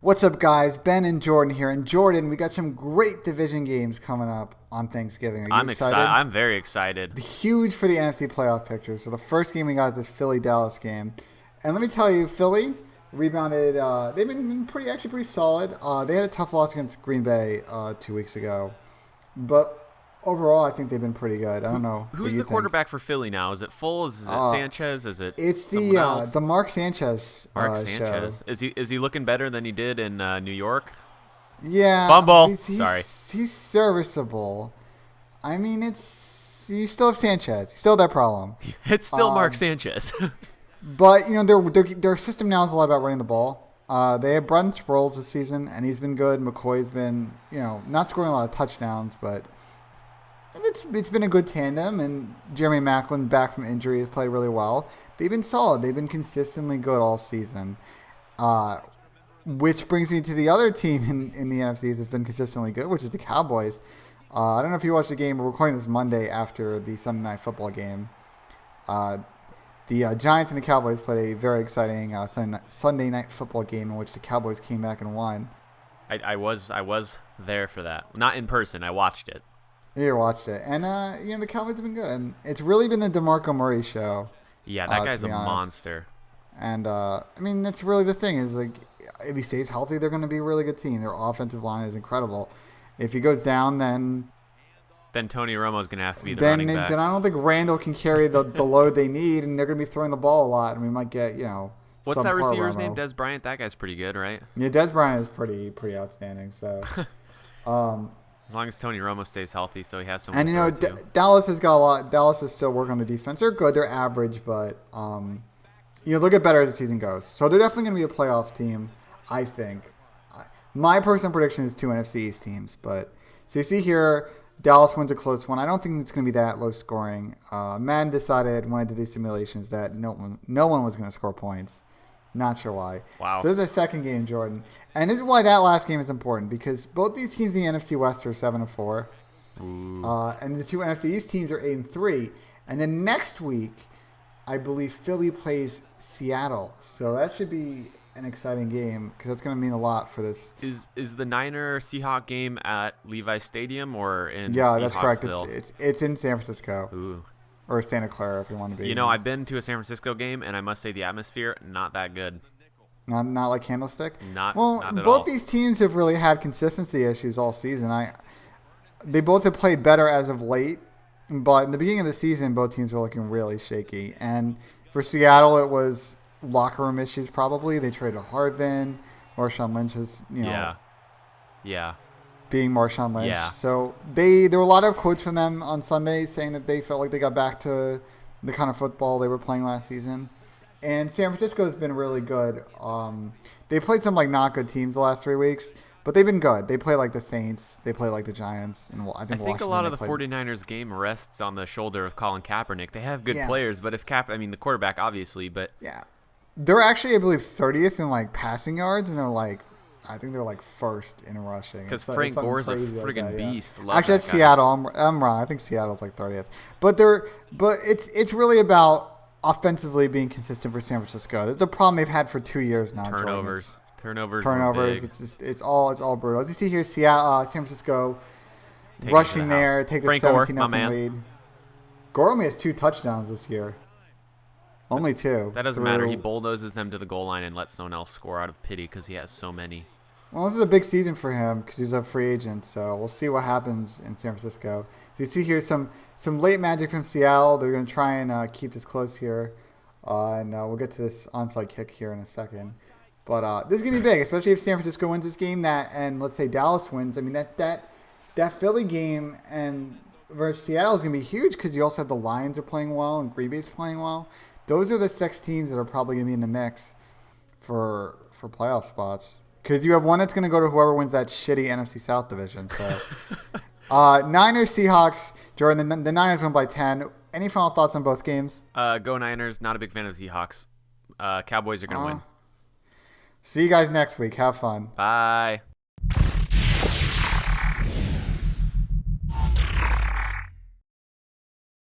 What's up, guys? Ben and Jordan here. And Jordan, we got some great division games coming up on Thanksgiving. Are you excited? I'm very excited. Huge for the NFC playoff picture. So the first game we got is this Philly-Dallas game. And let me tell you, Philly rebounded. They've been pretty solid. They had a tough loss against Green Bay 2 weeks ago. But overall, I think they've been pretty good. I don't know. Who's the quarterback for Philly now? Is it Foles? Is it Sanchez? Is it It's the Mark Sanchez Sanchez. show. Is he looking better than he did in New York? Yeah. Fumble. Sorry. He's serviceable. I mean, you still have Sanchez. You still have that problem. It's still Mark Sanchez. But, their system now is a lot about running the ball. They have Brun Sproles this season, and he's been good. McCoy's been, not scoring a lot of touchdowns, but it's been a good tandem. And Jeremy Maclin, back from injury, has played really well. They've been solid. They've been consistently good all season. Which brings me to the other team in the NFC that's been consistently good, which is the Cowboys. I don't know if you watched the game. We're recording this Monday after the Sunday Night Football game. The Giants and the Cowboys played a very exciting Sunday Night Football game in which the Cowboys came back and won. I was there for that. Not in person. I watched it. You watched it. And, the Cowboys have been good. And it's really been the DeMarco Murray show. Yeah, that guy's a monster. And, that's really the thing is, if he stays healthy, they're going to be a really good team. Their offensive line is incredible. If he goes down, then Tony Romo's going to have to be the running back. Then I don't think Randall can carry the load they need, and they're going to be throwing the ball a lot, and we might get, What's that receiver's name? Des Bryant? That guy's pretty good, right? Yeah, Des Bryant is pretty outstanding. So, as long as Tony Romo stays healthy, so he has some. And Dallas has got a lot. Dallas is still working on the defense. They're good. They're average, but they'll get better as the season goes. So they're definitely going to be a playoff team, I think. My personal prediction is 2 NFC East teams, but so you see here. Dallas wins a close one. I don't think it's going to be that low scoring. Madden decided when I did these simulations that no one was going to score points. Not sure why. Wow. So this is a second game, Jordan. And this is why that last game is important, because both these teams in the NFC West are 7-4. And the 2 NFC East teams are 8-3. And then next week, I believe Philly plays Seattle. So that should be an exciting game because that's going to mean a lot for this. Is the Niner Seahawks game at Levi Stadium or in that's correct. It's in San Francisco. Ooh. Or Santa Clara if you want to be. I've been to a San Francisco game and I must say the atmosphere not that good. Not like Candlestick. Not at both all. These teams have really had consistency issues all season. They both have played better as of late, but in the beginning of the season, both teams were looking really shaky. And for Seattle, it was locker room issues probably. They traded Harvin. Marshawn Lynch is, Yeah. being Marshawn Lynch. Yeah. So there were a lot of quotes from them on Sunday saying that they felt like they got back to the kind of football they were playing last season. And San Francisco has been really good. They played some not good teams the last 3 weeks, but they've been good. They play like the Saints. They play like the Giants. And I think a lot of the 49ers game rests on the shoulder of Colin Kaepernick. They have good players, but if the quarterback obviously, but yeah. They're actually, I believe, 30th in passing yards, and they're I think they're first in rushing. Because Frank Gore's a friggin' beast. Actually, that's Seattle. I'm wrong. I think Seattle's 30th. But it's really about offensively being consistent for San Francisco. That's the problem they've had for 2 years now. Turnovers. It's all brutal. As you see here, San Francisco rushing there, take the 17-0 lead. Gore only has 2 touchdowns this year. Only 2. That doesn't matter. He bulldozes them to the goal line and lets someone else score out of pity because he has so many. Well, this is a big season for him because he's a free agent. So we'll see what happens in San Francisco. You see here some late magic from Seattle. They're going to try and keep this close here. And we'll get to this onside kick here in a second. But this is going to be big, especially if San Francisco wins this game and let's say Dallas wins. I mean, that Philly game and versus Seattle is going to be huge because you also have the Lions are playing well and Green Bay's playing well. Those are the 6 teams that are probably going to be in the mix for playoff spots. Because you have one that's going to go to whoever wins that shitty NFC South division. So, Niners, Seahawks. Jordan, the Niners won by 10. Any final thoughts on both games? Go Niners. Not a big fan of the Seahawks. Cowboys are going to win. See you guys next week. Have fun. Bye.